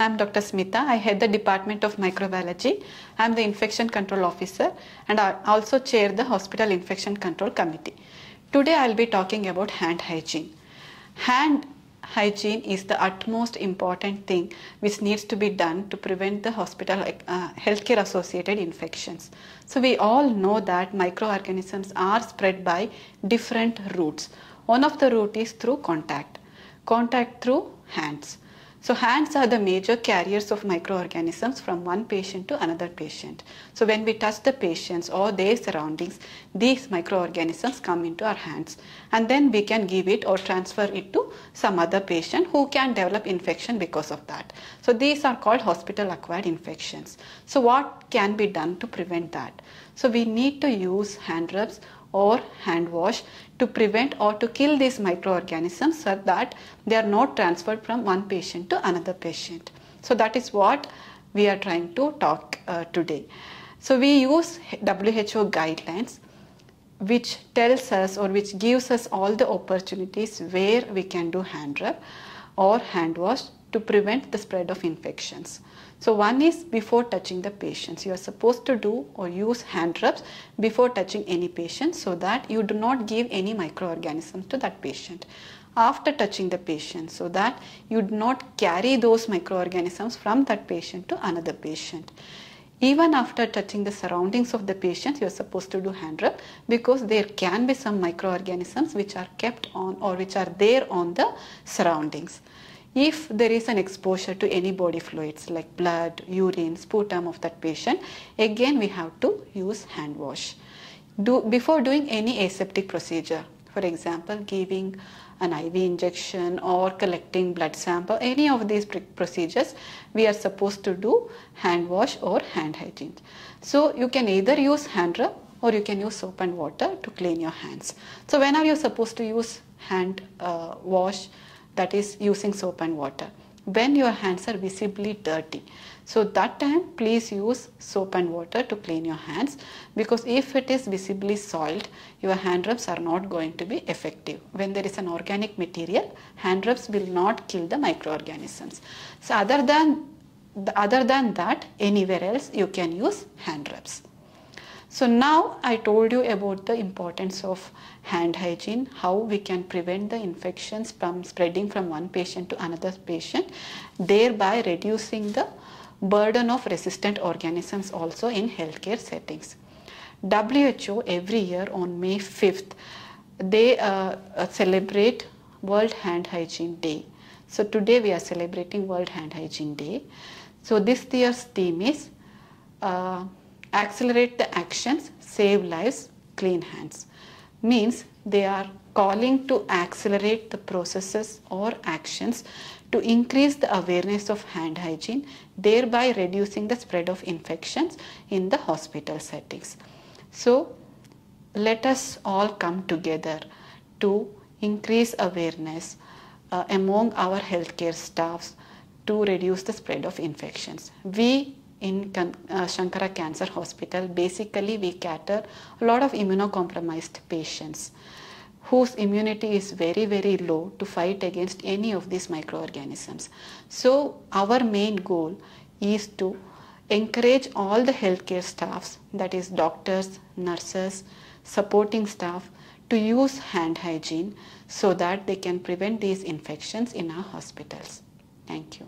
I'm Dr. Smitha. I head the Department of Microbiology. I'm the Infection Control Officer and I also chair the Hospital Infection Control Committee. Today I'll be talking about hand hygiene. Hand hygiene is the utmost important thing which needs to be done to prevent the hospital healthcare associated infections. So we all know that microorganisms are spread by different routes. One of the route is through contact through hands. So hands are the major carriers of microorganisms from one patient to another patient. So when we touch the patients or their surroundings, these microorganisms come into our hands and then we can give it or transfer it to some other patient who can develop infection because of that. So these are called hospital acquired infections. So what can be done to prevent that? So we need to use hand rubs or hand wash to prevent or to kill these microorganisms so that they are not transferred from one patient to another patient. So that is what we are trying to talk today. So we use WHO guidelines which tells us or which gives us all the opportunities where we can do hand rub or hand wash to prevent the spread of infections. So one is before touching the patients. You are supposed to do or use hand rubs before touching any patient so that you do not give any microorganisms to that patient. After touching the patient so that you do not carry those microorganisms from that patient to another patient. Even after touching the surroundings of the patient, you are supposed to do hand rub because there can be some microorganisms which are kept on or which are there on the surroundings. If there is an exposure to any body fluids like blood, urine, sputum of that patient, again we have to use hand wash. Before doing any aseptic procedure, for example, giving an IV injection or collecting blood sample, any of these procedures, we are supposed to do hand wash or hand hygiene. So you can either use hand rub or you can use soap and water to clean your hands. So when are you supposed to use hand wash? That is using soap and water. When your hands are visibly dirty. So that time please use soap and water to clean your hands because if it is visibly soiled, your hand rubs are not going to be effective. When there is an organic material, hand rubs will not kill the microorganisms. So other than that, anywhere else you can use hand rubs. So now I told you about the importance of hand hygiene, how we can prevent the infections from spreading from one patient to another patient, thereby reducing the burden of resistant organisms also in healthcare settings. WHO every year on May 5th, they celebrate World Hand Hygiene Day. So today we are celebrating World Hand Hygiene Day. So this year's theme is accelerate the actions, save lives, clean hands. Means they are calling to accelerate the processes or actions to increase the awareness of hand hygiene, thereby reducing the spread of infections in the hospital settings. So let us all come together to increase awareness among our healthcare staffs to reduce the spread of infections. We in Shankara Cancer Hospital, basically we cater a lot of immunocompromised patients whose immunity is very, very low to fight against any of these microorganisms. So our main goal is to encourage all the healthcare staffs, that is doctors, nurses, supporting staff, to use hand hygiene so that they can prevent these infections in our hospitals. Thank you.